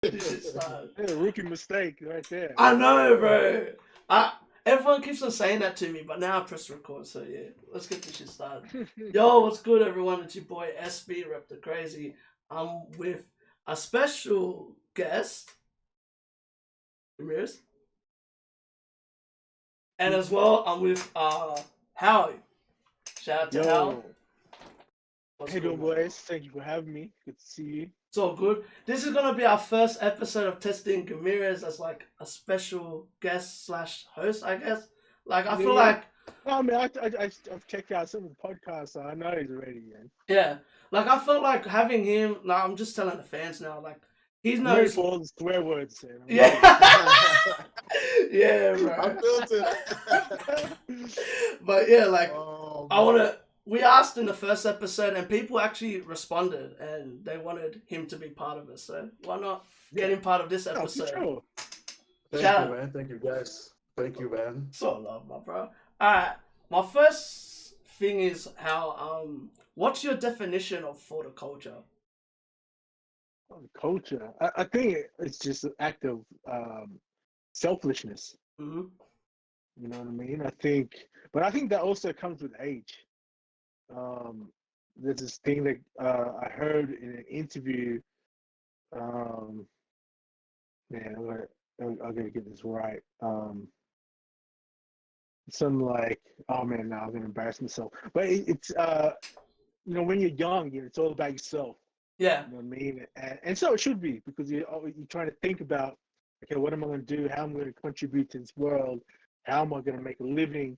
This shit started. Yeah, rookie mistake right there. I know, bro. I Everyone keeps on saying that to me, but now I press record. So yeah, let's get this shit started. Yo, what's good, everyone? It's your boy SB, Rep the Crazy. I'm with a special guest, Ramirez, and as well I'm with Howie. Shout out to Hal. Yo, What's hey, good, doing my bro? boys. Thank you for having me. Good to see you. It's all good. This is gonna be our first episode of testing Ramirez as like a special guest slash host, I guess. Like I Yeah, feel yeah. like I mean, I've checked out some of the podcasts, so I know he's already in. yeah, like I felt like having him. Like I'm just telling the fans now. Like he I'm ready knows. for all the swear words, man. I'm ready. Yeah, yeah, I bro. built it. But yeah, like Oh I man. wanna. We asked in the first episode, and people actually responded, and they wanted him to be part of it. So why not get Yeah. him part of this No, for episode? sure. Thank Shout you, out, man. Thank you, guys. Thank you, man. so love, my bro. All right, my first thing is how what's your definition of for the culture? Oh, the culture. I think it's just an act of selfishness. Mm-hmm. You know what I mean? But I think that also comes with age. Um, there's this thing that I heard in an interview. Um, Man, I'm gonna get this right. Something like, oh man, now I'm gonna embarrass myself. But it's when you're young, it's all about yourself. Yeah. You know what I mean? And so it should be because you're trying to think about, okay, what am I gonna do? How am I gonna contribute to this world? How am I gonna make a living?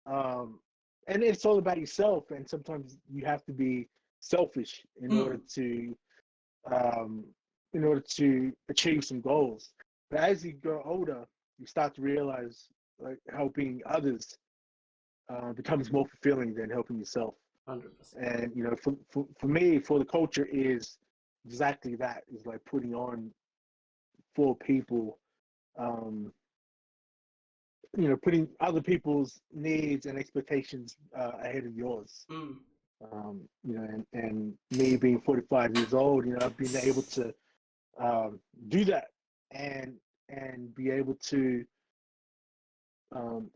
Um, and it's all about yourself. And sometimes you have to be selfish Mm. um, in order to achieve some goals. But as you grow older, you start to realize like helping others becomes more fulfilling than helping yourself. 100%. And for me, for the culture is exactly that. Is like putting on for people, um, putting other people's needs and expectations ahead of yours. Mm. And me being 45 years old, I've been able to do that and be able to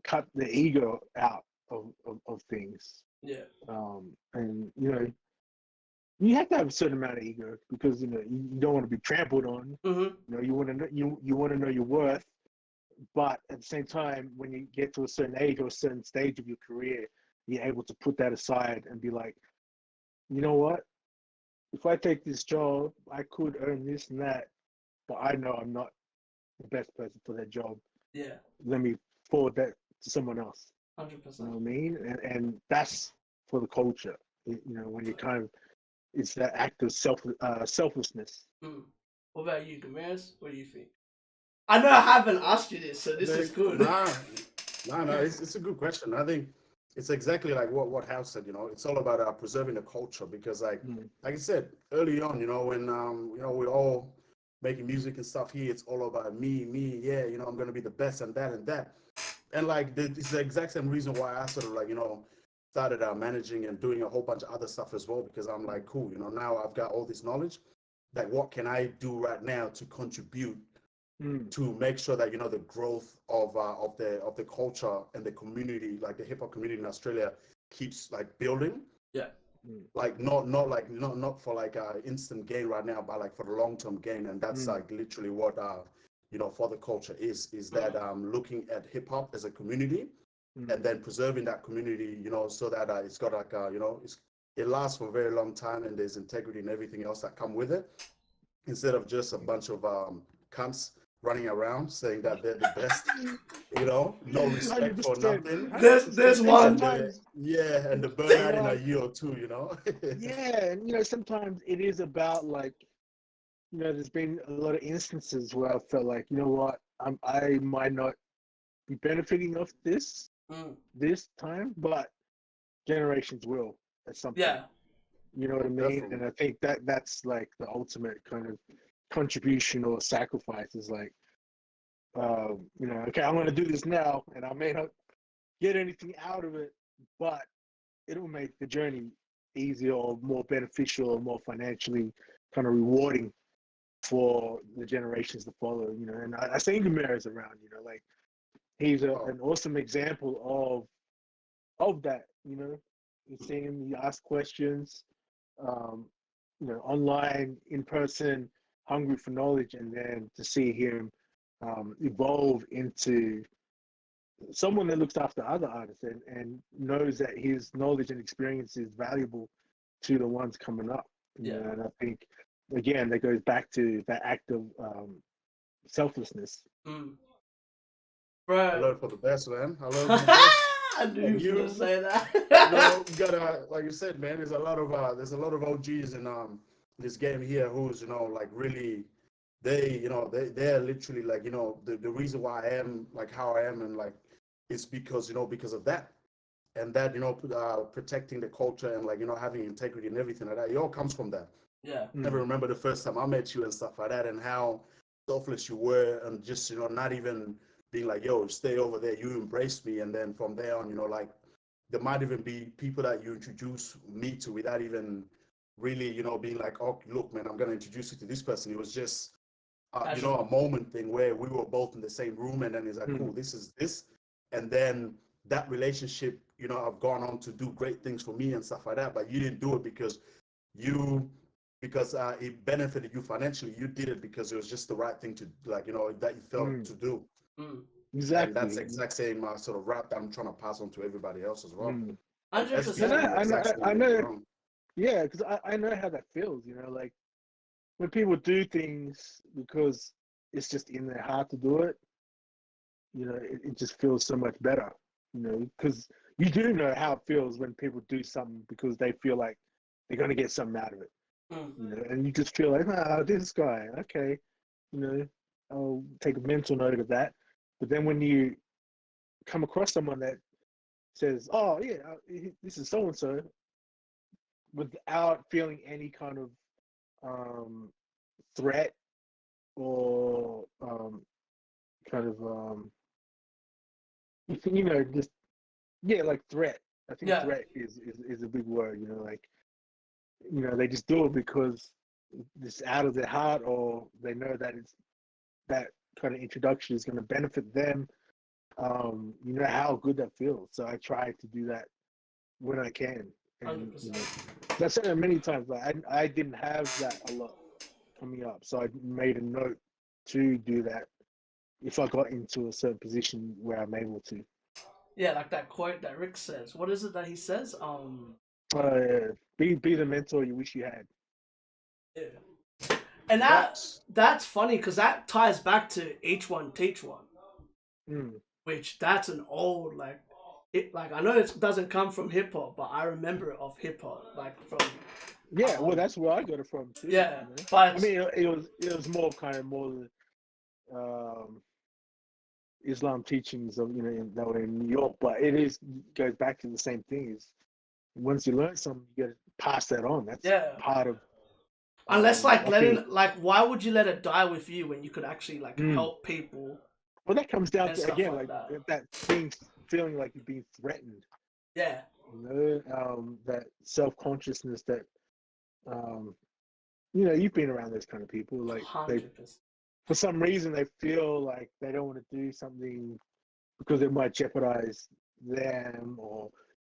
cut the ego out of things. Yeah. And you have to have a certain amount of ego because you don't want to be trampled on. Mm-hmm. You want to know you want to know your worth, but at the same time, when you get to a certain age or a certain stage of your career, you're able to put that aside and be like, you know what? If I take this job, I could earn this and that, but I know I'm not the best person for that job. Yeah. Let me forward that to someone else. You know 100%. what I mean? And that's for the culture. When you kind of it's that act of selflessness. Mm. What about you, Damaris? What do you think? I know I haven't asked you this, so this is good. Nah, nah, nah. It's a good question. I think it's exactly like what House said. It's all about preserving the culture because, Mm. like I said early on, when we're all making music and stuff here, it's all about me, me. Yeah, I'm gonna be the best and that and that. And like it's the exact same reason why I sort of started managing and doing a whole bunch of other stuff as well because I'm like, cool, now I've got all this knowledge. Like, what can I do right now to contribute Mm. to make sure that the growth of the culture and the community, like the hip hop community in Australia, keeps like building. Yeah. Mm. Like not for like instant gain right now, but like for the long term gain, and that's Mm. like literally what for the culture is that Mm. looking at hip hop as a community Mm. and then preserving that community, so that it's got like it lasts for a very long time and there's integrity and everything else that come with it instead of just a bunch of cunts running around saying that they're the best, no Hundred respect for percent, nothing. hundred There's percent. And one. And the you burnout know, in a like, year or two. yeah, and sometimes it is about like, there's been a lot of instances where I felt like, you know what, I might not be benefiting off Mm. this time, but generations will at some point. Yeah. You know what I mean? Definitely. And I think that's like the ultimate kind of contribution or sacrifice is like, okay, I'm going to do this now, and I may not get anything out of it, but it'll make the journey easier or more beneficial or more financially kind of rewarding. for the generations to follow, you know. And I see Gumera's around, you know, like he's an awesome example of that, you know. You see him, you ask questions, um, you know, online, in person, hungry for knowledge, and then to see him evolve into someone that looks after other artists and knows that his knowledge and experience is valuable to the ones coming up. You know, and I think again that goes back to that act of selflessness. Bro, I learned for the best, man. I learned from the best. I knew you were gonna say that. You know, you gotta, like you said, man. There's a lot of OGs in this game here who's, you know, like really, they're literally like, you know, the reason why I am like how I am, and like it's because, you know, because of that. And that, you know, protecting the culture and, like, you know, having integrity and everything like that, it all comes from that. Yeah. I never remember the first time I met you and stuff like that, and how selfless you were, and just, you know, not even being like, yo, stay over there. You embraced me, and then from there on, you know, like there might even be people that you introduce me to without even really, you know, being like, oh, look, man, I'm gonna introduce you to this person. It was just, you know, a moment thing where we were both in the same room, and then it's like, cool, this is this, and then that relationship, you know, I've gone on to do great things for me and stuff like that. But you didn't do it because it benefited you financially. You did it because it was just the right thing to, like, you know, that you felt to do. Exactly. And that's the exact same sort of rap that I'm trying to pass on to everybody else as well. 100%. I know. Yeah, because I know how that feels. You know, like when people do things because it's just in their heart to do it. You know, it just feels so much better. You know, because you do know how it feels when people do something because they feel like they're going to get something out of it. You know, and you just feel like, this guy, okay, you know, I'll take a mental note of that. But then when you come across someone that says, oh, yeah, this is so and so, without feeling any kind of threat or kind of, you know, just, like threat. I think threat is a big word, you know, like, you know, they just do it because it's out of their heart, or they know that it's that kind of introduction is going to benefit them. You know how good that feels. So I try to do that when I can. And, you know, I've said it many times, but I didn't have that a lot coming up. So I made a note to do that if I got into a certain position where I'm able to. Yeah, like that quote that Rick says. What is it that he says? Be the mentor you wish you had. Yeah. And that's funny because that ties back to each one teach one. Which that's an old like I know it doesn't come from hip hop, but I remember it of hip hop, like from well, that's where I got it from too. Yeah, you know? but I mean, it was more Islam teachings of, you know, that were in New York, but goes back to the same thing. Is once you learn something, you got to pass that on. That's part of. Unless why would you let it die with you when you could actually like help people? Well, that comes down to again like that feeling like you're being threatened. Yeah. You know, that self-consciousness that, you know, you've been around those kind of people. Like 100%. For some reason, they feel like they don't want to do something because it might jeopardize them or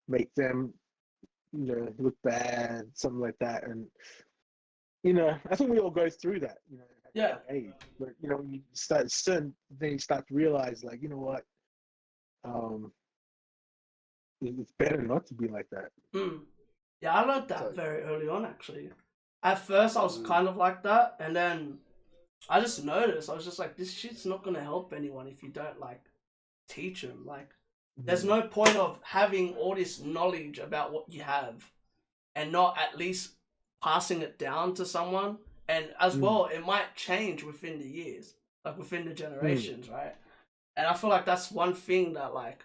make them, you know, look bad, something like that. And, you know, I think we all go through that, you know, at that age. But, you know, you start to realize, like, you know what, it's better not to be like that. Yeah, I learned that very early on, actually. At first, I was kind of like that, and then I just noticed, I was just like, this shit's not going to help anyone if you don't, like, teach them. Like, there's no point of having all this knowledge about what you have and not at least passing it down to someone. And as well, it might change within the years, like within the generations, right? And I feel like that's one thing that, like,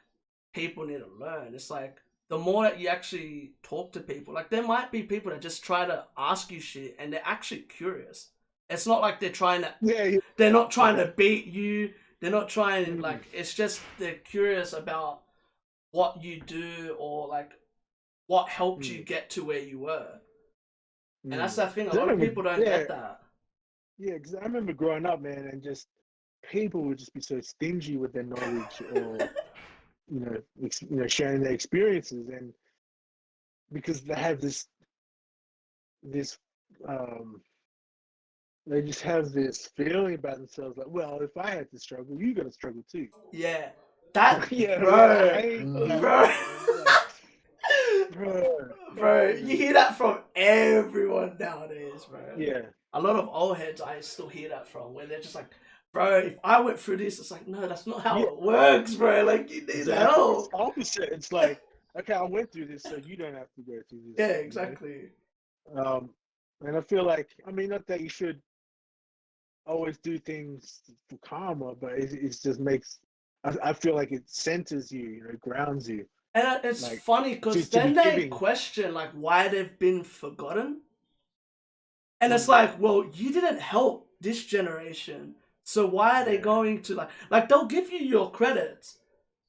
people need to learn. It's like, the more that you actually talk to people, like, there might be people that just try to ask you shit and they're actually curious. It's not like they're trying to, they're not trying to beat you. They're not trying, like, it's just they're curious about what you do or, like, what helped you get to where you were. And that's that thing, a lot of people don't get that. Yeah, because I remember growing up, man, and just people would just be so stingy with their knowledge, or sharing their experiences, and because they have this um they just have this feeling about themselves, like, well, if I had to struggle, you're gonna struggle too. Yeah, that Yeah, I bro, hate that, bro, man. It's like, bro, come bro. on, You man. hear that from everyone nowadays, bro. Yeah, A lot of old heads I still hear that from, where they're just like, bro, if I went through this, it's like, no, that's not how yeah, it works, bro. Like, you need exactly. It's help. the opposite. It's like, okay, I went through this, so you don't have to go through Yeah, this. exactly. And I feel like, I mean, not that you should always do things for karma, but it just makes. I feel like it centers you, grounds you, And it's like funny because to then be they giving. question like why they've been forgotten, and it's Mm, like, well, you didn't help this generation, so why are they yeah, going to like they'll give you your credits,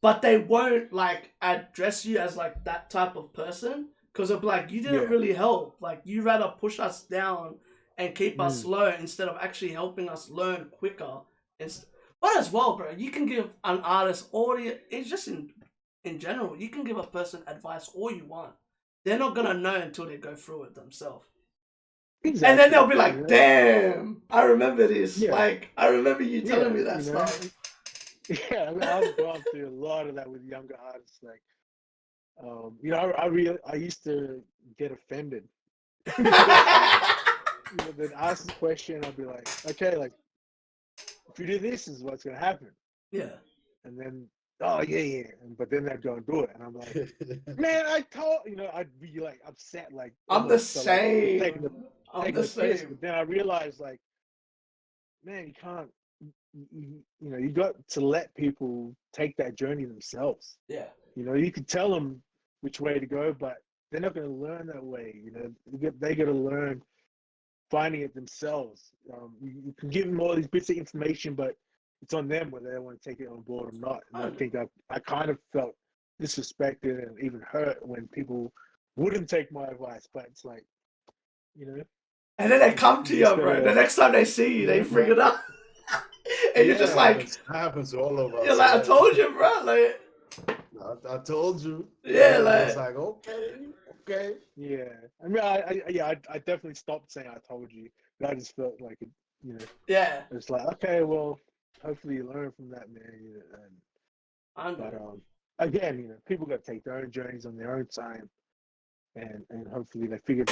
but they won't like address you as like that type of person because of like you didn't yeah, really help. Like you rather push us down and keep us mm, low instead of actually helping us learn quicker. But as well, bro, you can give an artist audio. It's just in general, you can give a person advice all you want. They're not gonna know until they go through it themselves. And then exactly. they'll be like, damn, I remember this. Yeah, Like, I remember you telling yeah, me that stuff. yeah. I mean, I've gone through a lot of that with younger artists. Like, I used to get offended because they'd ask a question, I'll be like, okay, like, if you do this, is what's gonna happen, Yeah. and then, oh yeah, yeah, but then they'd go and do it, and I'm like, man, I told, I'd be like upset, like I'm the almost felt like they're taking same. I'm taking the the piss, same. but then I realized, like, man, you can't, you got to let people take that journey themselves. Yeah. You can tell them which way to go, but they're not going to learn that way. They got to learn finding it themselves. You can give them all these bits of information, but it's on them whether they want to take it on board or not. And I think I kind of felt disrespected and even hurt when people wouldn't take my advice. But it's like, you know, And then they come you to just you, bro. The gotta, next time they see you, they yeah, figure it out. And you're just yeah, like, Happens to all of you're us. like, I Yeah. told you, bro. Like, I told you. yeah, And it's like, like, okay, okay. yeah. I mean, I definitely stopped saying I told you. But I just felt like it, yeah. it's like, okay, well, hopefully you learn from that, man. I know. But again, people got to take their own journeys on their own time, and hopefully they figure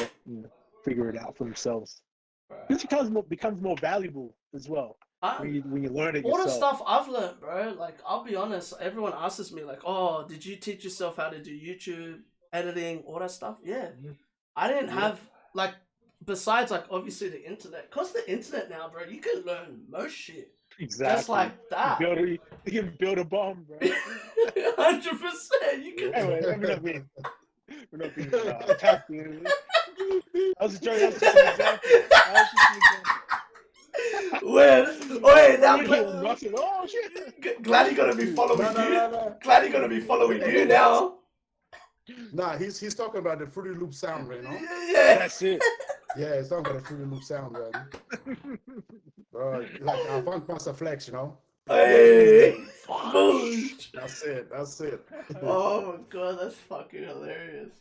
it out for themselves. This Bro. becomes more valuable as well I when you learn it all the yourself. stuff I've learned, bro. Like, I'll be honest. Everyone asks me, like, "Oh, did you teach yourself how to do YouTube editing, all that stuff?" Yeah, Mhm. I didn't Yeah, have like, besides like obviously the internet. Cause the internet now, bro, you can learn most shit just exactly. like that. You can build a bomb, bro. 100%. You can. Anyway, we're not being attacked. That was a joke. That was just an example. Wait, now You hear nothing. Oh shit! Glad you gonna be following No, you. no, no, Glad you gonna be following no. you now. Nah, he's talking about the Fruity Loop sound, Yeah. That's it. Yeah, he's talking about the Fruity Loop sound, like our Funk Master Flex, Hey, boosh. That's it. That's it. Oh my god, that's fucking hilarious.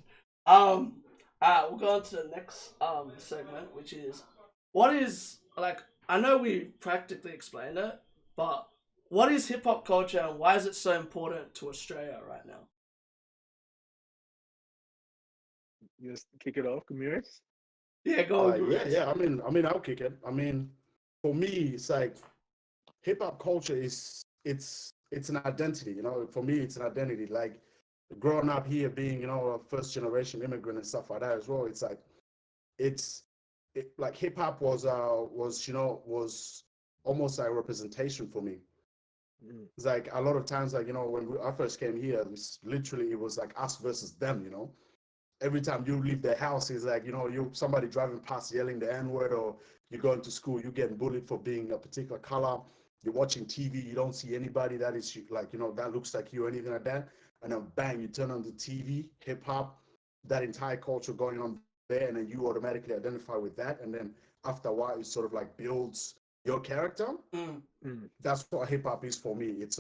We'll go on to the next segment, which is what is like. I know we practically explained it, but what is hip hop culture and why is it so important to Australia right now? You just kick it off, Camiris. Yeah, go on, Yeah, Gurez. yeah. I'll kick it. I mean, for me, it's like hip hop culture it's an identity. For me, it's an identity. Like growing up here, being a first generation immigrant and stuff like that as well. It's like like hip hop was almost like a representation for me. It's like a lot of times, like when I first came here, it was like us versus them. Every time you leave the house, it's like you somebody driving past yelling the N-word, or you're going to school, you're getting bullied for being a particular color. You're watching TV, you don't see anybody that is like that looks like you or anything like that, and then bang, you turn on the TV, hip hop, that entire culture going on there, and then you automatically identify with that, and then after a while it sort of like builds your character. That's what hip hop is for me. It's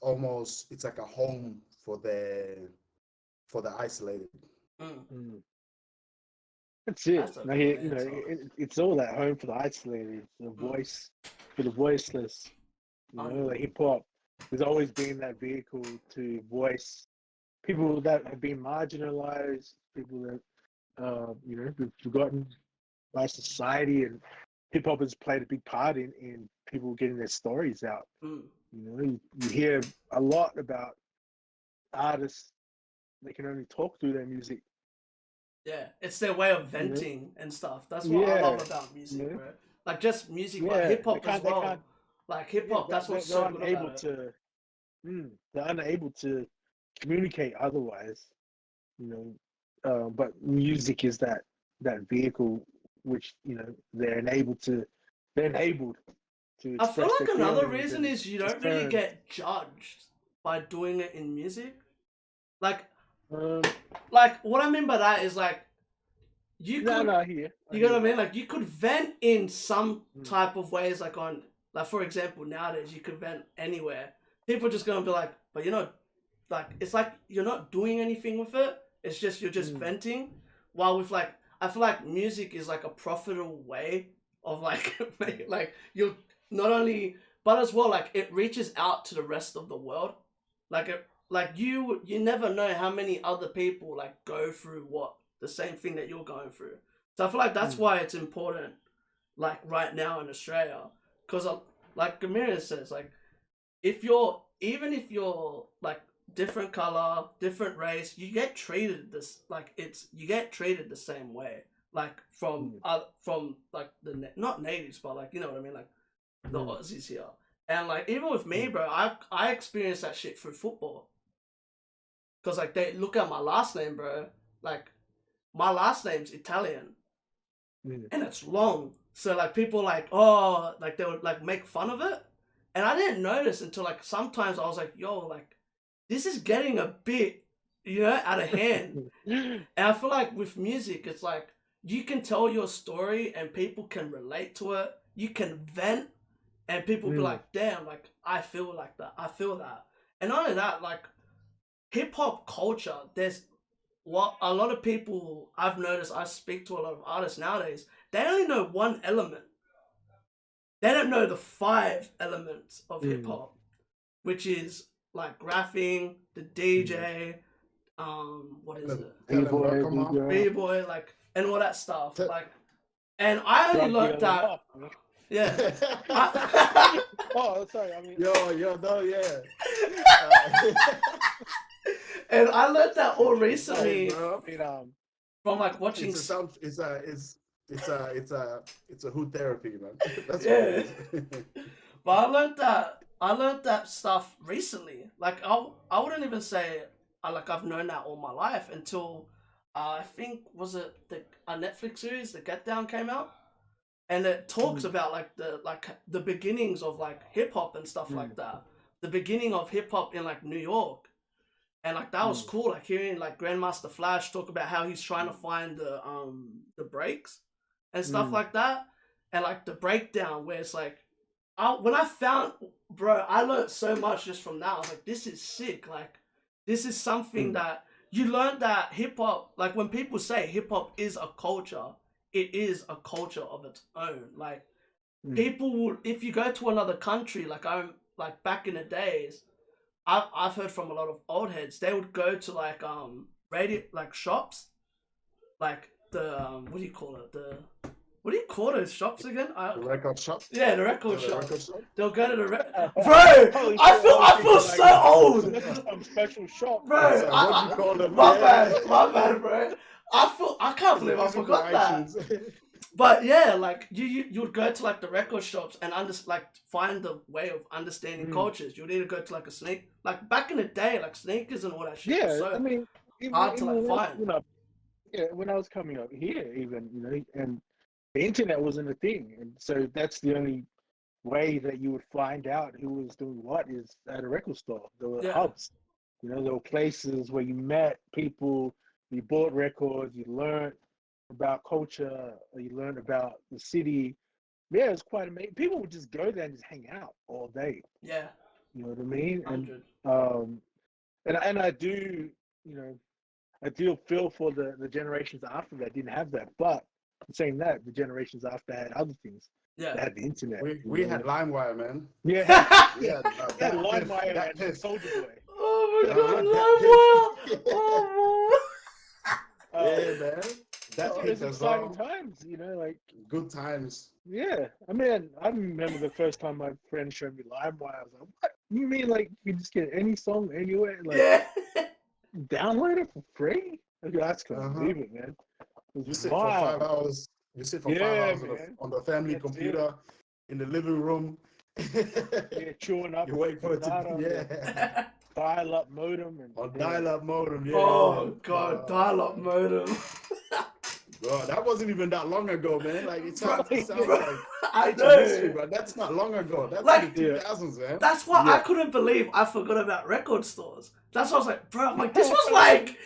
almost, it's like a home for the isolated. That's it. That's a Like, good you know, answer. it's all that home for the isolated, the voice, for the voiceless. You know, like hip hop has always been that vehicle to voice people that have been marginalized, people that you know, been forgotten by society, and hip hop has played a big part in people getting their stories out. You know, you hear a lot about artists that can only talk through their music. Yeah, it's their way of venting and stuff. That's what I love about music, bro. Like just music, but hip hop as well. Like hip hop, that's what's so good about it. They're unable to communicate otherwise, you know. But music is that vehicle which, you know, they're enabled to I feel express like their another feelings reason and is you don't really get judged by doing it in music. Like what I mean by that is like you could, you know what I mean? Like you could vent in some type of ways, like on, like for example, nowadays you could vent anywhere. People are just gonna be like, but you're not, like it's like you're not doing anything with it. It's just you're just venting. While with like, I feel like music is like a profitable way of like like you not only, but as well like it reaches out to the rest of the world. Like it, like you never know how many other people like go through what the same thing that you're going through. So I feel like that's why it's important, like right now in Australia, because like Gamira says, like if you're, even if you're like different color, different race, you get treated this, like it's, you get treated the same way, like from like the not natives, but like, you know what I mean, like the Aussies here. And like even with me, bro, I experienced that shit through football. Cause like they look at my last name, bro. Like my last name's Italian, and it's long. So like people like, oh, like they would like make fun of it, and I didn't notice until like sometimes I was like, yo, like this is getting a bit, you know, out of hand. And I feel like with music, it's like you can tell your story and people can relate to it. You can vent, and people be like, damn, like I feel like that. I feel that. And not only that, like hip hop culture, there's what a lot of people I've noticed, I speak to a lot of artists nowadays, they only know one element. They don't know the 5 elements of hip hop, which is like graphing, the DJ, what is it? B-boy, like, and all that stuff. Like, and I only learned that. Yeah. Oh, sorry. I mean, yo, no, yeah. And I learned that all recently from like watching. It's a hood therapy, man. That's what it is. But I learned that stuff recently. Like I wouldn't even say like I've known that all my life until I think was it a Netflix series, The Get Down, came out, and it talks about like the beginnings of like hip hop and stuff like that. The beginning of hip hop in like New York. And like that was cool, like hearing like Grandmaster Flash talk about how he's trying to find the breaks and stuff like that, and like the breakdown where it's like, when I found, bro, I learned so much just from that. I was like, this is sick. Like this is something that you learned, that hip hop, like when people say hip hop is a culture, it is a culture of its own. Like people will, if you go to another country, like like back in the days, I've heard from a lot of old heads, they would go to like radio, like shops, like the what do you call it, what do you call those shops again? The record shop. Yeah, the record shop. They'll go to the bro. I feel so old. Some special shop, bro. What you call them? My bad, bro. I can't believe I forgot that. But yeah, like you'd go to like the record shops and like find the way of understanding cultures. You'd either go to like a sneak, like back in the day, like sneakers and all that shit. Yeah, So I mean, hard to like find. When I was coming up here, even, you know, and the internet wasn't a thing, and so that's the only way that you would find out who was doing what is at a record store. There were hubs, you know, there were places where you met people, you bought records, you learned. about culture, you learn about the city. Yeah, it's quite amazing. People would just go there and just hang out all day. Yeah, You know what I mean? And 100. um, and I do, you know, I do feel for the generations after that didn't have that. But saying that, the generations after had other things. Yeah. They had the internet. We had LimeWire, man. Yeah, We yeah, had yeah, that piff, LimeWire that and piff. Soldier Boy. Oh my That god, LimeWire! Oh, Yeah, man. That It piff was as exciting well. times, you know, like Good times. yeah. I mean, I remember the first time my friend showed me LimeWire. I was like, "What? You mean like you just get any song anywhere, like yeah. download it for free?" Like, I just couldn't Uh-huh. believe it, man. It You was sit for 5 wild. hours. You sit for Yeah, 5 hours man. on the family That's it. computer in the living room. Yeah, chewing up You wait for it to data on the yeah. dial-up modem and On yeah. dial-up modem, yeah. Oh god, dial-up modem. Bro, that wasn't even that long ago, man. Like it sounds Bro, like I ancient history, know. but that's not long ago. That's Like, in the 2000s, man. That's why I Yeah. couldn't believe I forgot about record stores. That's why I was like, bro, I'm like, this was like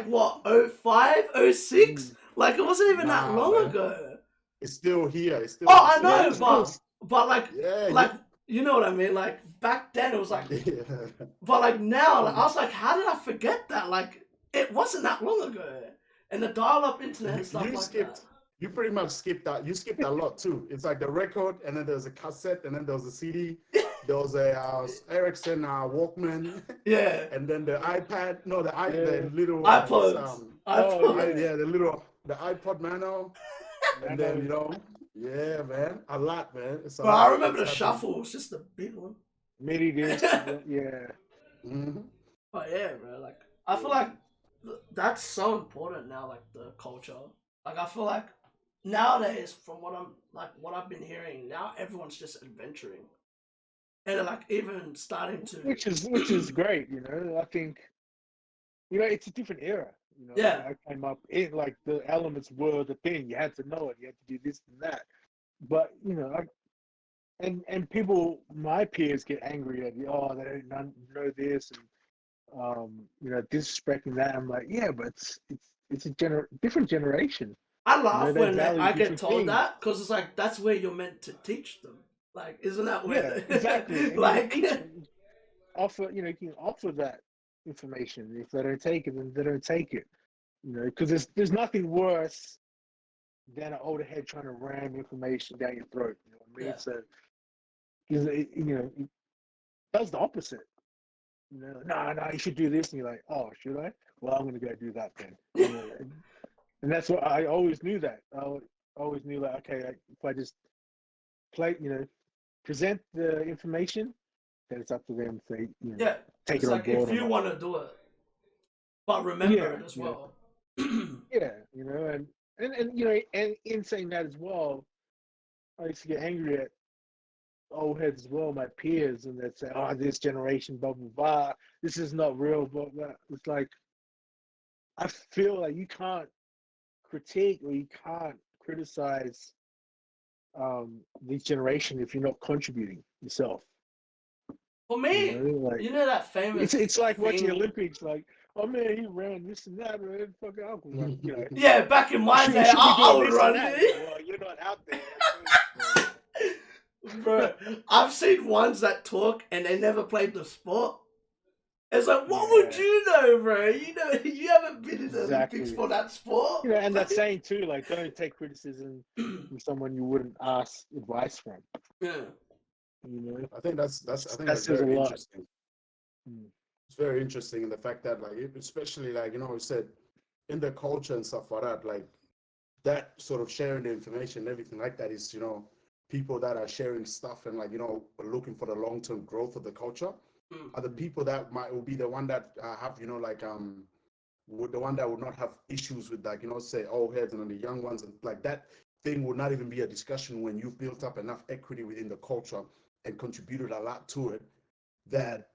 what, 05, 06? Like, it wasn't even that Nah, long man. ago. It's still here. It's still. Oh, I it's know, still- but like, yeah, like, you know what I mean? Like, back then it was like, yeah. but like now, like, I was like, how did I forget that? Like, it wasn't that long ago. And the dial-up internet and stuff You like skipped. that. You pretty much skipped that. You skipped a lot too. It's like the record, and then there's a cassette, and then there was a CD. There was a Ericsson Walkman, Yeah. and then the iPad. No, the Yeah. the little iPods. iPods. yeah, the iPod Nano, and then yeah, man, a lot, man. It's a But lot. I remember the It's shuffle was just a big one. MIDI disc, yeah. Mm-hmm. But yeah, bro, like I feel like that's so important now, like the culture. Like I feel like nowadays, from what I've been hearing, now everyone's just adventuring, and like even starting to. Which is great, you know. I think, you know, it's a different era. You know, Yeah. I came up in like the elements were the thing. You had to know it. You had to do this and that. But you know, and people, my peers get angry at you. Oh, they don't know this, and you know, disrespecting that. I'm like, yeah, but it's a different generation. I laugh they when value I get different told things. that because it's like that's where you're meant to teach them. Like, isn't that where? Yeah, exactly. And like, you can offer, you know, you can offer that information. If they don't take it, then they don't take it. You know, because there's nothing worse than an older head trying to ram information down your throat. You know what I mean? Yeah. So, you know, it does the opposite. You know, no, you should do this, and you're like, oh, should I? Well, I'm gonna go do that then. You know, and that's what I always knew. That I always knew, like, okay, if I just present the information, then it's up to them to take it's it on like board. if you want to do it, but remember it as well. Yeah, you know, and you know, and in saying that as well, I used to get angry at old heads as well, my peers, and they'd say, "Oh, this generation, blah blah blah. This is not real." But it's like, I feel like you can't critique or you can't criticize this generation if you're not contributing yourself. For me, like, you know that famous. It's like thing... watching Olympics. Like, oh man, he ran this and that, man. Fucking uncle, like, you know. Yeah, back in my day, I would run it. Well, you're not out there. Bro, I've seen ones that talk and they never played the sport. It's like, what would you know, bro? You know, you haven't been in the Olympics for that sport. You know, and that saying too, like, don't take criticism from someone you wouldn't ask advice from. Yeah. You know, I think that's very interesting. It's very interesting in the fact that, like, especially, like, you know, we said in the culture and stuff like that, like that sort of sharing the information, everything like that is, you know, people that are sharing stuff and, like, you know, looking for the long-term growth of the culture are the people that will be the one that have, you know, like the one that would not have issues with, like, you know, say old heads and the young ones, and like that thing would not even be a discussion when you've built up enough equity within the culture and contributed a lot to it that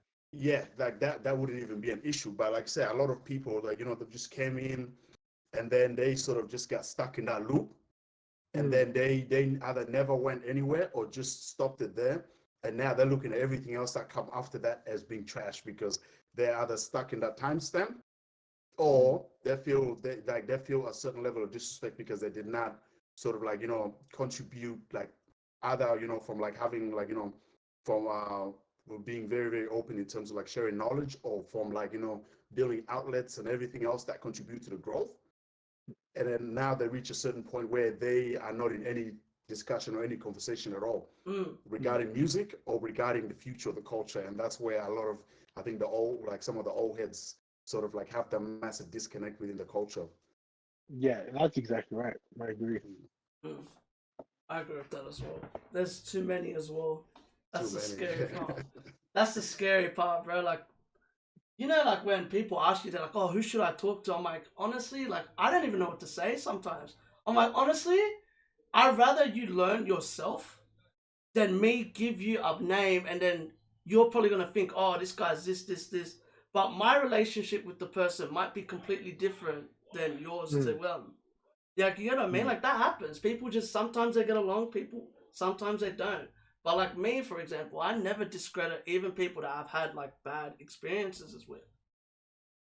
like that wouldn't even be an issue. But like I say, a lot of people, like, you know, they just came in and then they sort of just got stuck in that loop, and then they either never went anywhere or just stopped it there, and now they're looking at everything else that come after that as being trash because they're either stuck in that timestamp or they feel a certain level of disrespect because they did not sort of like contribute like either from like having like from being very very open in terms of like sharing knowledge, or from like building outlets and everything else that contribute to the growth. And then now they reach a certain point where they are not in any discussion or any conversation at all regarding music or regarding the future of the culture. And that's where a lot of, I think, some of the old heads sort of like have that massive disconnect within the culture. Yeah, that's exactly right. I agree. I agree with that as well. There's too many as well. That's Too the many. scary part. That's the scary part, bro. Like, like when people ask you, they're like, "Oh, who should I talk to?" I'm like, honestly, like I don't even know what to say sometimes. I'm like, honestly, I'd rather you learn yourself than me give you a name and then you're probably gonna think, "Oh, this guy's this, this, this." But my relationship with the person might be completely different than yours to them. Yeah, you know what I mean? Like that happens. People just sometimes they get along, people sometimes they don't. But like me, for example, I never discredit even people that I've had like bad experiences with.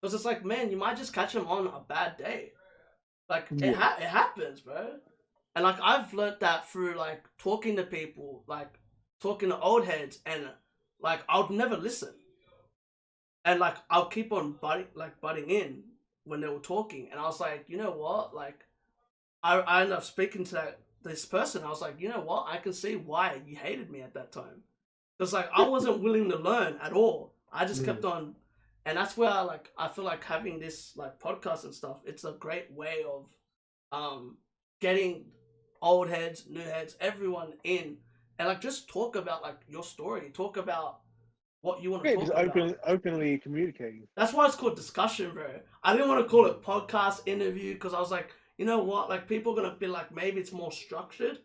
Because it's like, man, you might just catch them on a bad day. Like it happens, bro. And like I've learned that through like talking to people, like talking to old heads, and like I'll never listen, and like I'll keep on butting in when they were talking, and I was like, you know what, like I ended up speaking to this person. I was like, you know what, I can see why you hated me at that time, because like I wasn't willing to learn at all. I just kept on, and that's where I feel like having this like podcast and stuff. It's a great way of getting old heads, new heads, everyone in, and like just talk about like your story, talk about what you want to talk just about. openly communicating. That's why it's called discussion, bro. I didn't want to call it podcast interview because I was like, you know what? Like people are gonna be like, maybe it's more structured,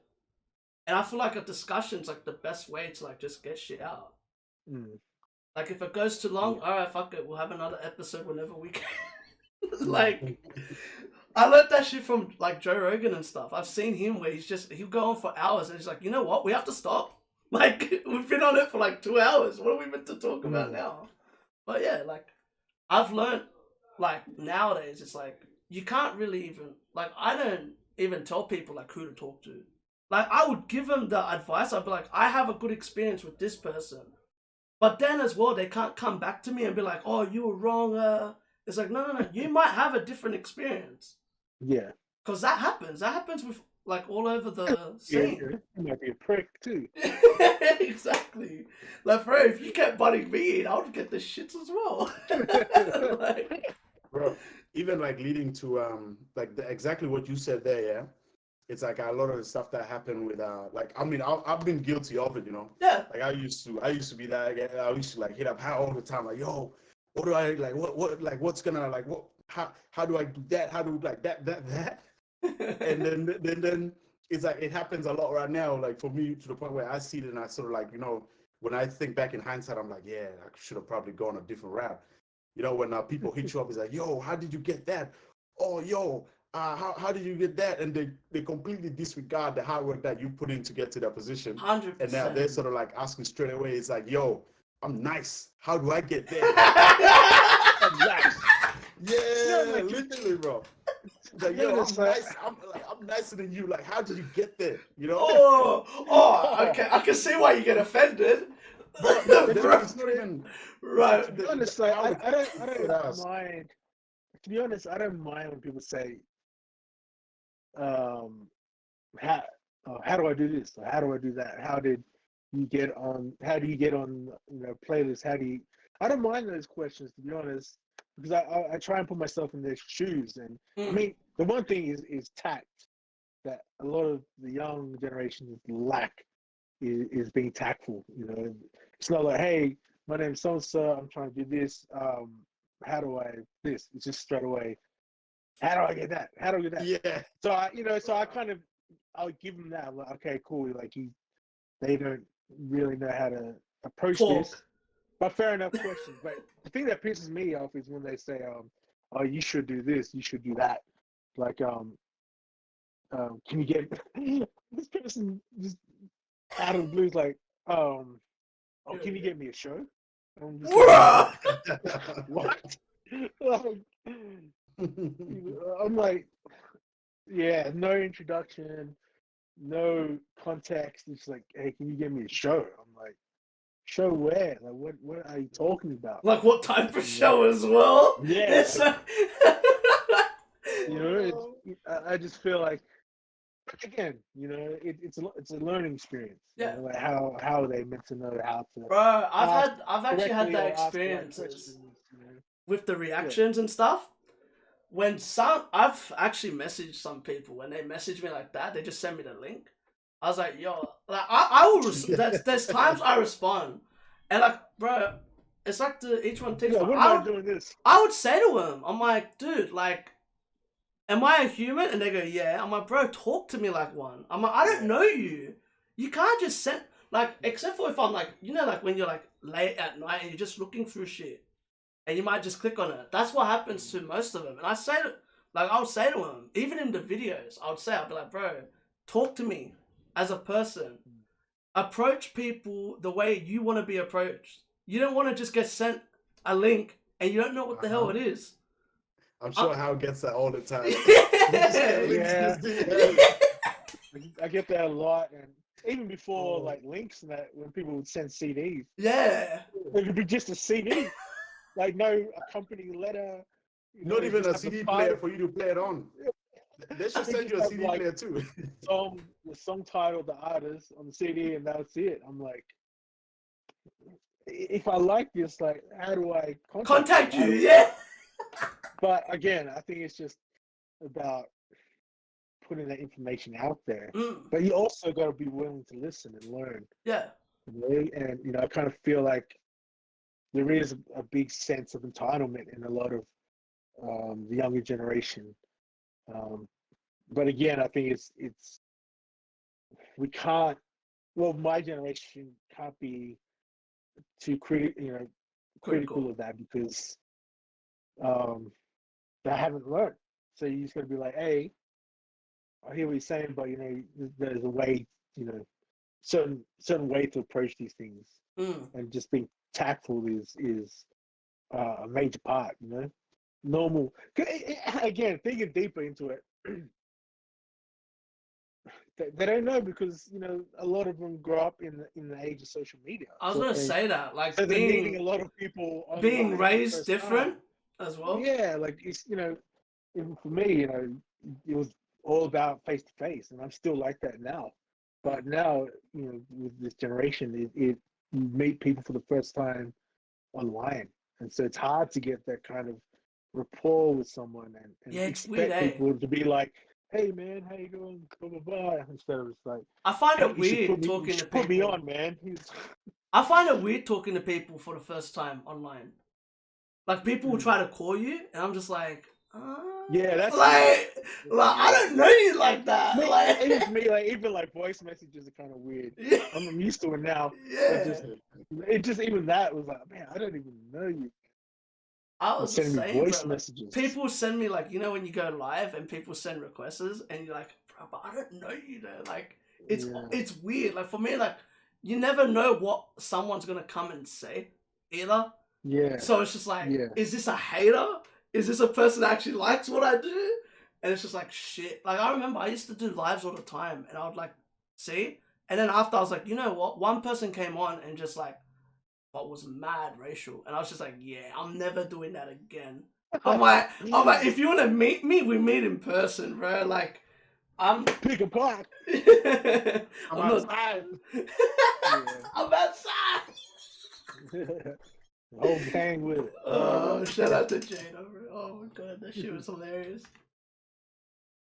and I feel like a discussion's like the best way to like just get shit out. Like if it goes too long, all right, fuck it, we'll have another episode whenever we can. Like I learned that shit from like Joe Rogan and stuff. I've seen him where he'll go on for hours and he's like, you know what? We have to stop. Like we've been on it for like 2 hours. What are we meant to talk about now? But yeah, like I've learned like nowadays it's like you can't really even like I don't even tell people like who to talk to. Like I would give them the advice. I'd be like, I have a good experience with this person. But then as well, they can't come back to me and be like, oh, you were wrong. It's like, no. You might have a different experience. Yeah. Because that happens. That happens with like all over the scene. Yeah, you might be a prick too. Exactly. Like, bro, if you kept butting me in, I would get the shits as well. Like, Bro, even like leading to like exactly what you said there, yeah. It's like a lot of the stuff that happened with like I mean I've been guilty of it, yeah. Like I used to be that guy. I used to like hit up Hal all the time, like, yo, what do I like what like what's gonna like what how do I do that? How do like that? And then it's like it happens a lot right now, like for me to the point where I see it and I sort of like, when I think back in hindsight, I'm like, yeah, I should have probably gone a different route. When people hit you up, it's like, yo, how did you get that? Oh, yo, how did you get that? And they completely disregard the hard work that you put in to get to that position. 100%. And now they're sort of like asking straight away, it's like, yo, I'm nice. How do I get there? I'm nice. Yeah, literally, bro. Like, yo, I'm nice. I'm nicer than you. Like, how did you get there? Oh, okay. I can see why you get offended. It's not even right. To be honest, like, I don't mind. To be honest, I don't mind when people say, how do I do this? Or how do I do that? How do you get on playlists? I don't mind those questions, to be honest, because I try and put myself in their shoes. And I mean, the one thing is tact that a lot of the young generation lack is being tactful. It's not like, hey, my name's so-and-so, I'm trying to do this. How do I this? It's just straight away. How do I get that? How do I get that? Yeah. So I kind of I'll give them that. I'm like, okay, cool. Like they don't really know how to approach this. But fair enough question. But the thing that pisses me off is when they say, oh, you should do this, you should do that. Like, can you get this person just out of the blue is like, oh, can you get me a show? Like, what? Like, I'm like, yeah, no introduction, no context. It's like, hey, can you give me a show? I'm like, show where? Like, what are you talking about? Like what type of Yeah. show as well? Yeah, It's like, you know, I just feel like, again, you know, it's a learning experience. Yeah. You know, like how are they meant to know how to bro, ask I've actually had correctly that or ask the right experiences questions? You know? with the reactions and stuff. When I've actually messaged some people when they message me like that, they just send me the link. I was like, yo, like I will. There's times I respond, and like, bro, it's like each one takes. Yeah, But what am I doing this? I would say to him, I'm like, dude, like, am I a human? And they go, yeah. I'm like, bro, talk to me like one. I'm like, I don't know you. You can't just send like, except for if I'm like, you know, like when you're like late at night and you're just looking through shit and you might just click on it. That's what happens to most of them. And I say, like, I would say to them, even in the videos, I'd be like, bro, talk to me as a person. Approach people the way you want to be approached. You don't want to just get sent a link and you don't know what the hell it is. I'm sure Hal gets that all the time. I get that a lot, and even before like links and that, when people would send CDs, yeah, it would be just a CD, like no accompanying letter. Not even a CD player for you to play it on. They should send you a CD player too. The song title, the artist on the CD, and that's it. I'm like, if I like this, like, how do I contact you? Yeah. But again, I think it's just about putting that information out there. But you also got to be willing to listen and learn. Yeah. And I kind of feel like there is a big sense of entitlement in a lot of the younger generation. But again, I think it's we can't. Well, my generation can't be too critical of that because they haven't learned. So you just got to be like, hey, I hear what you're saying, but there's a way, certain way to approach these things, and just being tactful is a major part. Normal. Again, thinking deeper into it, they don't know because a lot of them grow up in the age of social media. I was gonna say that, like, so they're meeting a lot of people being raised different as well. Yeah, like it's even for me, it was all about face to face, and I'm still like that now. But now, with this generation, you meet people for the first time online, and so it's hard to get that kind of rapport with someone and expect people to be like, "Hey man, how you doing?" Blah blah blah. Instead of just like, I find it "Hey, weird talking to people. Put me on, man." I find it weird talking to people for the first time online. Like, people will try to call you, and I'm just like, yeah, that's like I don't know you like that. Even for me, even voice messages are kind of weird. Yeah. I'm used to it now. Yeah. It just even that was like, man, I don't even know you. I was sending me voice bro, messages. People send me when you go live and people send requests and you're like, bro, but I don't know you though. Like, it's weird. Like, for me, you never know what someone's gonna come and say either. Yeah. So it's just like, is this a hater? Is this a person that actually likes what I do? And it's just like, shit. Like, I remember I used to do lives all the time and I would see. And then after I was like, you know what? One person came on and just what was mad racial. And I was just like, yeah, I'm never doing that again. I'm like, if you want to meet me, we meet in person, bro. Like, I'm pick a block. I'm outside. I'm outside. Whole gang with it. Oh, shout out to Jada, bro. Oh my god, that shit was hilarious.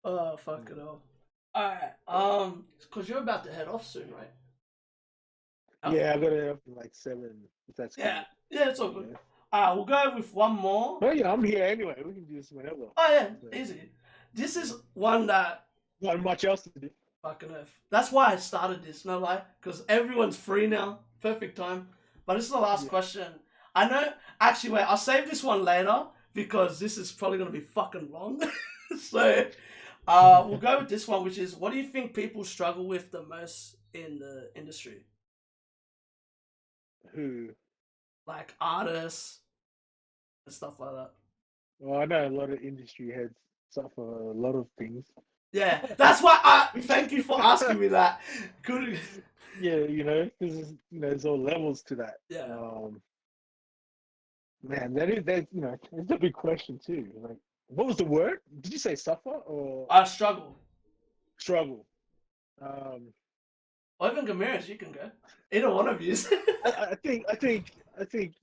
Oh, fuck it all. Alright, cause you're about to head off soon, right? Yeah, I gotta head off in 7. If that's good. Yeah, it's all good. Alright, we'll go with one more. Well, yeah, I'm here anyway. We can do this whenever. Oh yeah, easy. This is one that not much else to do. Fucking earth. That's why I started this, no lie, because everyone's free now. Perfect time. But this is the last question. I know. Actually, wait. I'll save this one later because this is probably gonna be fucking long. So, we'll go with this one, which is: what do you think people struggle with the most in the industry? Who? Like artists and stuff like that. Well, I know a lot of industry heads suffer a lot of things. Yeah, that's why I thank you for asking me that. Good. Yeah, because there's all levels to that. Yeah, Man, that it's a big question too. Like, what was the word? Did you say suffer or I struggle. struggle? Um, Or even Gamiris, you can go. Either one of you. I think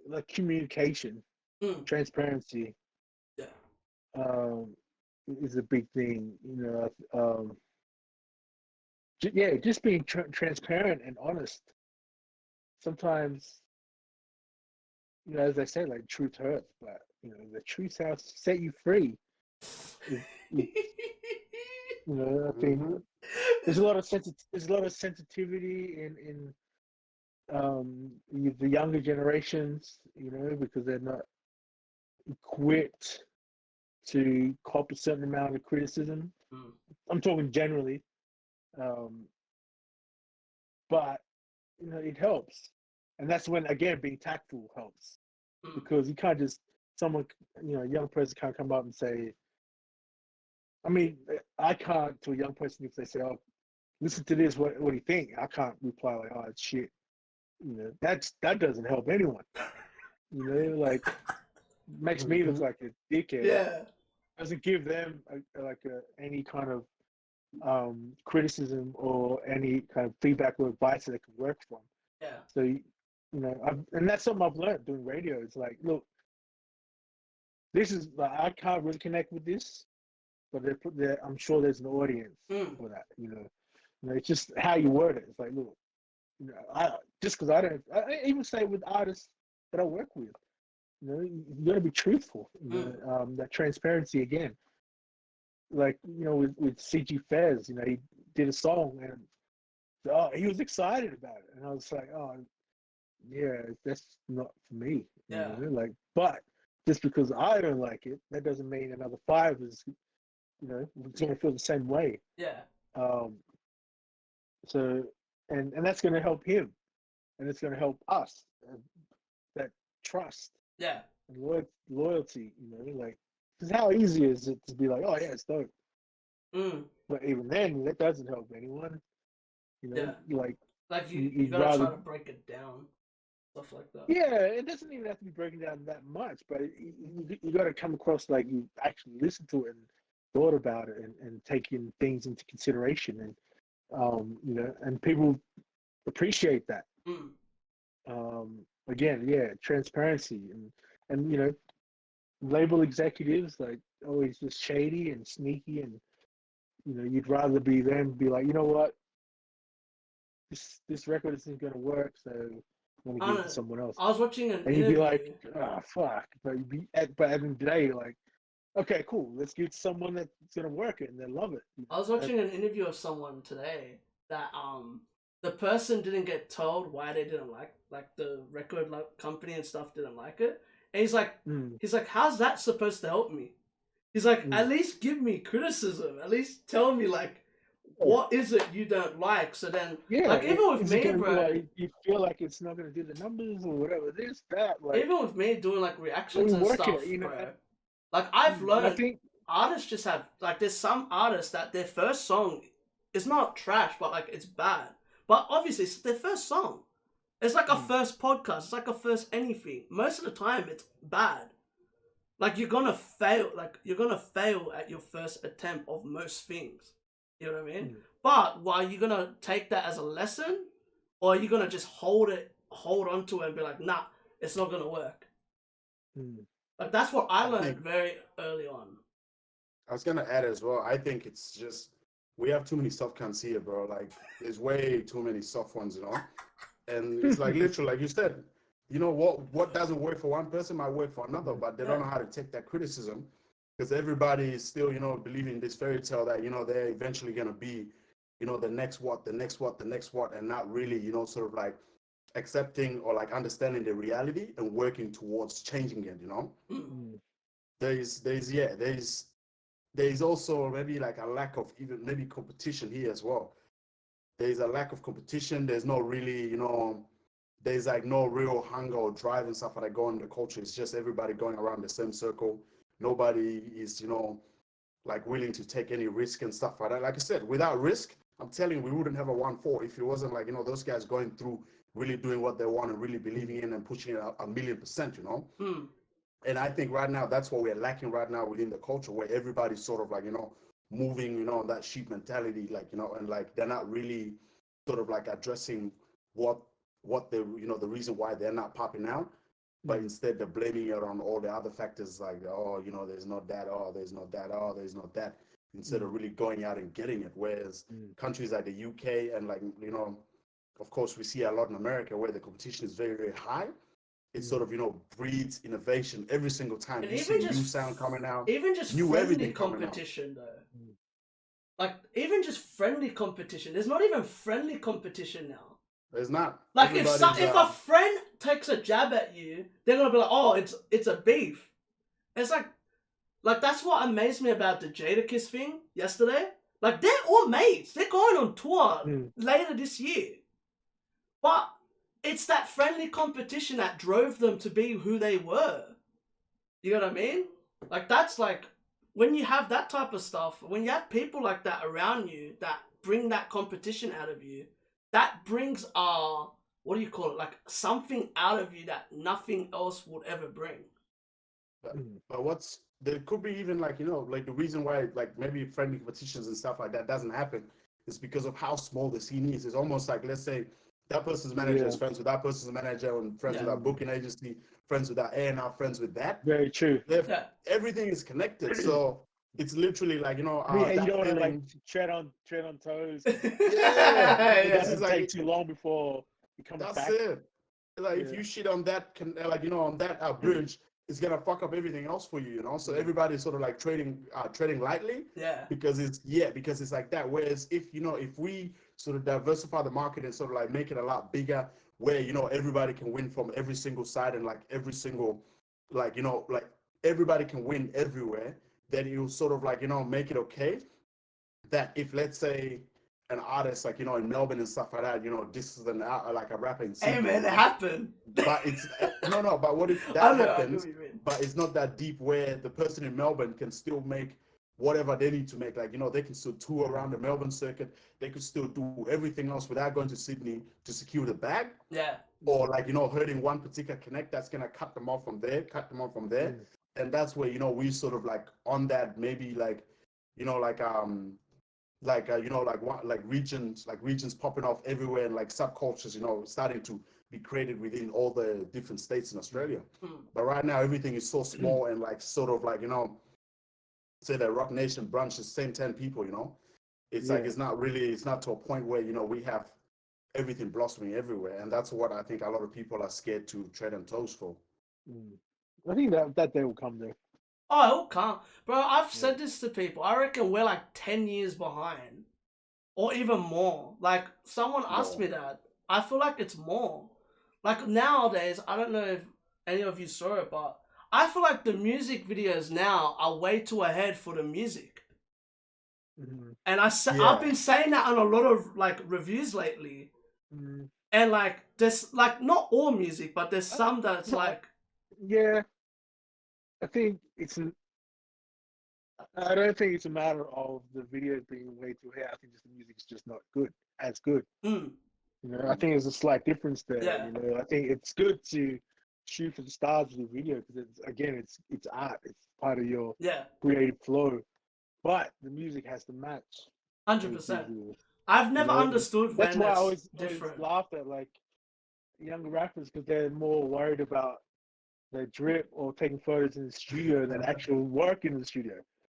like communication, Mm, transparency, yeah. um, is a big thing. Yeah, just being transparent and honest. Sometimes, as I say, like truth hurts, but the truth shall set you free. It, I think Mhm. there's a lot of sensitivity in the younger generations, because they're not equipped to cop a certain amount of criticism. Mm, I'm talking generally, um, but it helps, and that's when again being tactful helps, mm, because you can't just someone a young person can't come up and say. I mean, I can't to a young person if they say, "Oh, listen to this. What do you think?" I can't reply like, "Oh, it's shit." That doesn't help anyone. Like makes me look Mhm. like a dickhead. yeah, Doesn't give them any kind of criticism or any kind of feedback or advice that they can work from. yeah. So and that's something I've learned doing radio. It's like, look, this is like I can't really connect with this, but I'm sure there's an audience Mm, for that. It's just how you word it. It's like, look, I just because I even say with artists that I work with, you got to be truthful. mm. That transparency again. Like with CG Fez, he did a song and he was excited about it, and I was like, oh yeah, that's not for me. Yeah, Like, but just because I don't like it, that doesn't mean another five is it's going to feel the same way. yeah, Um, so and that's going to help him, and it's going to help us. That trust yeah. and loyalty, like, because how easy is it to be like, oh yeah, it's dope, Mm, but even then, that doesn't help anyone. yeah. Like Like you you'd gotta rather. try to break it down, stuff like that. Yeah, it doesn't even have to be broken down that much, but you got to come across like you actually listened to it and thought about it and taking things into consideration, and and people appreciate that. Mm, Again, yeah, transparency and label executives like always just shady and sneaky, and you'd rather be them be like, you know what, this record isn't going to work, so I'm going to I give don't it to know. someone else. I was watching an And you'd be like, interview. oh fuck, but but at the end of the day, you're like, okay, cool, let's give it to someone that's going to work it and they love it. I was watching an interview of someone today that the person didn't get told why they didn't like the record company and stuff didn't like it, and Mm, he's like, how's that supposed to help me? He's like, mm. at least give me criticism. At least tell me like what is it you don't like. So then, Yeah, like even with is it me, going to bro, like you feel like it's not going to do the numbers or whatever this that like even with me doing like when reactions you and work it, stuff, bro, like I've and I learned think artists just have like there's some artists that their first song is not trash, but like it's bad. But obviously it's their first song. It's like a mm, first podcast. It's like a first anything. Most of the time it's bad. Like you're gonna fail. Like you're gonna fail at your first attempt of most things. You know what I mean? mm, But while you're gonna take that as a lesson, or you're gonna just hold on to it and be like, nah, it's not gonna work. mm, Like that's what I I learned think very early on. I was gonna add as well. I think it's just we have too many soft cans here, bro. Like there's way too many soft ones, And it's like literally, like you said, what doesn't work for one person might work for another, but they don't Yeah. know how to take that criticism because everybody is still, believing this fairy tale that they're eventually gonna be, the next what, the next what, the next what, and not really, sort of like accepting or like understanding the reality and working towards changing it. Mm. mm, There's also maybe like a lack of even maybe competition here as well. There's a lack of competition. There's not really, there's like no real hunger or drive and stuff like that going in the culture. It's just everybody going around the same circle. Nobody is, like willing to take any risk and stuff like that. Like I said, without risk, I'm telling you, we wouldn't have a 1-4 if it wasn't like, those guys going through, really doing what they want and really believing in and pushing it a million%, And I think right now, that's what we're lacking right now within the culture, where everybody's sort of like, moving, that sheep mentality, like, and like they're not really sort of like addressing what the, the reason why they're not popping out. But instead they're blaming it on all the other factors, like, oh, there's not that, oh, there's not that, oh, there's not that, instead of really going out and getting it. Whereas countries like the UK and like, of course, we see a lot in America where the competition is very, very high. It sort of, breeds innovation every single time. And you see new sound coming out, even just new friendly everything coming out. competition, though. Like, even just friendly competition. There's not even friendly competition now. There's not. Like, if a friend takes a jab at you, they're gonna be like, "Oh, it's a beef." It's like that's what amazed me about the Jadakiss thing yesterday. Like, they're all mates. They're going on tour later this year, but it's that friendly competition that drove them to be who they were. You know what I mean? Like, that's like, when you have that type of stuff, when you have people like that around you that bring that competition out of you, that brings what do you call it? Like, something out of you that nothing else would ever bring. But there could be even like, like the reason why like maybe friendly competitions and stuff like that doesn't happen is because of how small the scene is. It's almost like, let's say that person's manager is friends with that person's manager, and friends with that booking agency, friends with that A&R, friends with that. Very true. Everything is connected. So it's literally like, you don't want to like tread on toes. It doesn't take too long before it comes back. That's it. Like, if you shit on that, on that bridge, it's gonna fuck up everything else for you, So everybody's sort of like treading lightly. Because it's like that. Whereas if we sort of diversify the market and sort of like make it a lot bigger, where everybody can win from every single side, and like every single, like like everybody can win everywhere, then you sort of like make it okay that if, let's say, an artist like in Melbourne and stuff like that, this is like a rapper in Sydney. Hey man, it happened. But it's no. But what if that happens? But it's not that deep where the person in Melbourne can still make whatever they need to make. Like they can still tour around the Melbourne circuit. They could still do everything else without going to Sydney to secure the bag. Yeah. Or like hurting one particular connect that's gonna cut them off from there. And that's where we sort of like on that, maybe like like regions popping off everywhere, and like subcultures starting to be created within all the different states in Australia. But right now everything is so small, and like sort of like say that Rock Nation brunch is same 10 people, it's like it's not to a point where we have everything blossoming everywhere, and that's what I think a lot of people are scared to tread on toes for. I think that day will come there. Oh, it'll come. Bro, I've said this to people. I reckon we're like 10 years behind. Or even more. Like, someone asked me that. I feel like it's more. Like, nowadays, I don't know if any of you saw it, but I feel like the music videos now are way too ahead for the music. And I've been saying that on a lot of, like, reviews lately. And, like, there's, like, not all music, but there's some that's, like... Yeah. I don't think it's a matter of the videos being way too ahead. I think just the music's just not as good. I think there's a slight difference there. I think it's good to shoot for the stars with the video because it's art. It's part of your creative flow. But the music has to match. 100%. I've never understood when that's why I always different. Laugh at like younger rappers because they're more worried about the drip or taking photos in the studio than actual work in the studio.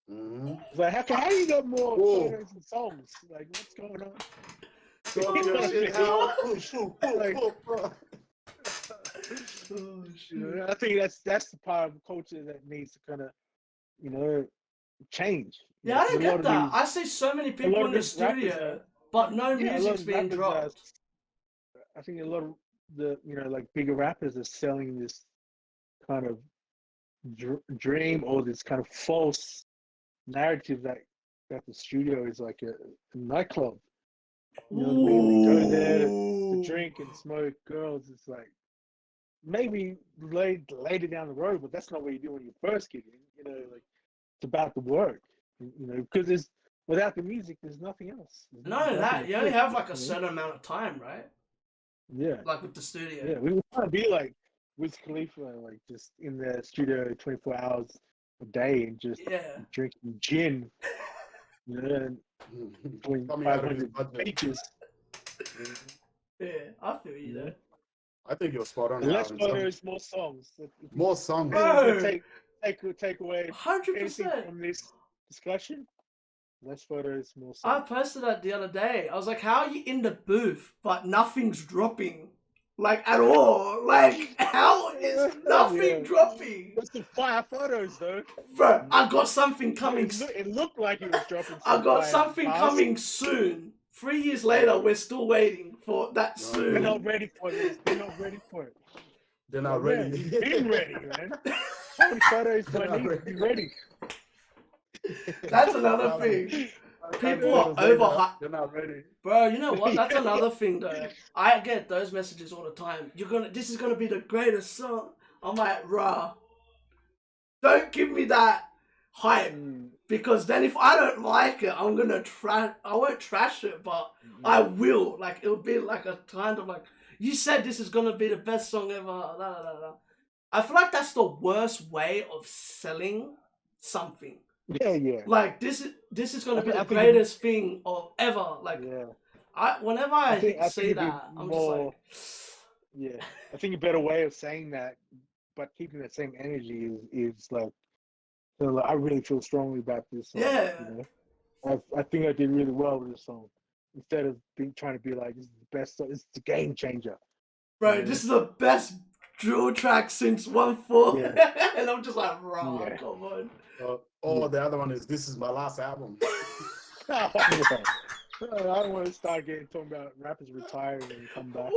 It's like, how you got more photos and songs? Like, what's going on? I think that's the part of the culture that needs to kind of, change. Yeah, I don't get that. I see so many people in the studio, but no music's being dropped. I think a lot of the, like bigger rappers are selling this kind of dream or this kind of false narrative that the studio is like a nightclub. You know what I mean? We go there to drink drink and smoke girls. It's like maybe later down the road, but that's not what you do when you first get in. You know, like it's about the work. You know, because without the music, there's nothing else. There's No, nothing that to you only do, have like a you know? certain amount of time, right? Yeah, Like with the studio. yeah. We were trying to be like Wiz Khalifa, like just in the studio 24 hours a day and just Yeah. drinking gin. You know, and doing Coming out of his 500 budget. pages. Yeah, I feel you Yeah. there. I think you're spot on. Less Alvin. photos, more songs. More songs. Bro. Take away 100%. anything from this discussion. Less photos, more I songs. posted that the other day. I was like, how are you in the booth, but nothing's dropping? Like, at all. Like, how is nothing Yeah. dropping? That's the fire photos, though. Bro, I got something coming. It looked like it was dropping. I got fire something fast. coming soon. 3 years later, we're still waiting for that No, soon. They're not ready for this. They're not ready for it. They're not Man, ready. you've been ready, man. How many photos do I need to be ready? That's another thing. People are overhyped. They're not ready. Bro, you know what? That's another thing though. I get those messages all the time. This is gonna be the greatest song. I'm like, rah. Don't give me that hype. Because then if I don't like it, I'm gonna I won't trash it, but I will. Like, it'll be like a kind of like, you said this is gonna be the best song ever. La, la, la, la. I feel like that's the worst way of selling something. Yeah. Like, this is gonna be I the think greatest thing of ever. Like, yeah. whenever I think say it'd be that, I'm more- just Yeah, I think a better way of saying that, but keeping that same energy is like, so like, I really feel strongly about this song. Yeah. You know? I think I did really well with this song. Instead of trying to be like, this is the best song, it's the game changer. bro, Yeah. this is the best drill track since 1-4. Yeah. And I'm just like, raw, Yeah. come on. The other one is This Is My Last Album. I don't want to start talking about rappers retiring and come back.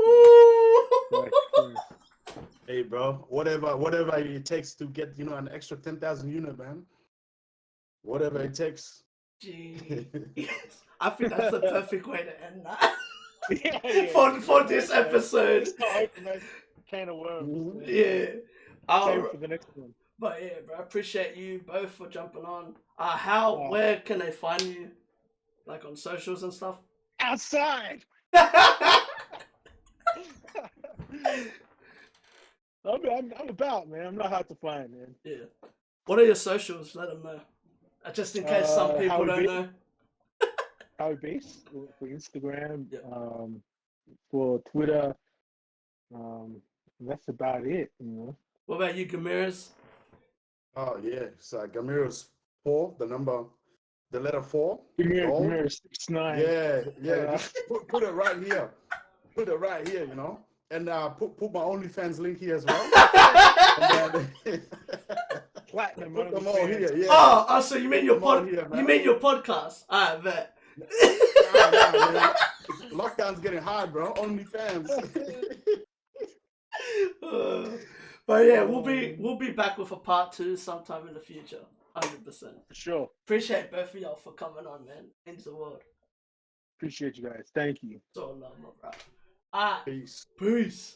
Hey, bro, whatever it takes to get, an extra 10,000 unit, man. Whatever it takes. Gee. Yes. I think that's the perfect way to end that. Yeah. For this episode. It's not open that can of worms. Yeah. Save for the next one. But yeah, bro, I appreciate you both for jumping on. Where can they find you? Like on socials and stuff? Outside! I'm about, man. I'm not hard to find, man. Yeah. What are your socials? Let them know. Just in case some people Hauie don't know. Hauie Beats for Instagram, Yeah. for Twitter. That's about it, What about you, Gamiras? Oh, yeah. So Gamira's 4, the letter 4. Gamira 69. Yeah. Put it right here. Put it right here, And put my OnlyFans link here as well. And then, Platinum. put them all here. Yeah. Oh, so you mean your Here, you mean your podcast? I bet. Nah, man. Lockdown's getting hard, bro. OnlyFans. But yeah, we'll be back with a part 2 sometime in the future. 100%. For sure. Appreciate both of y'all for coming on, man. Means the world. Appreciate you guys. Thank you. So love, my bro. Alright. Peace. Peace.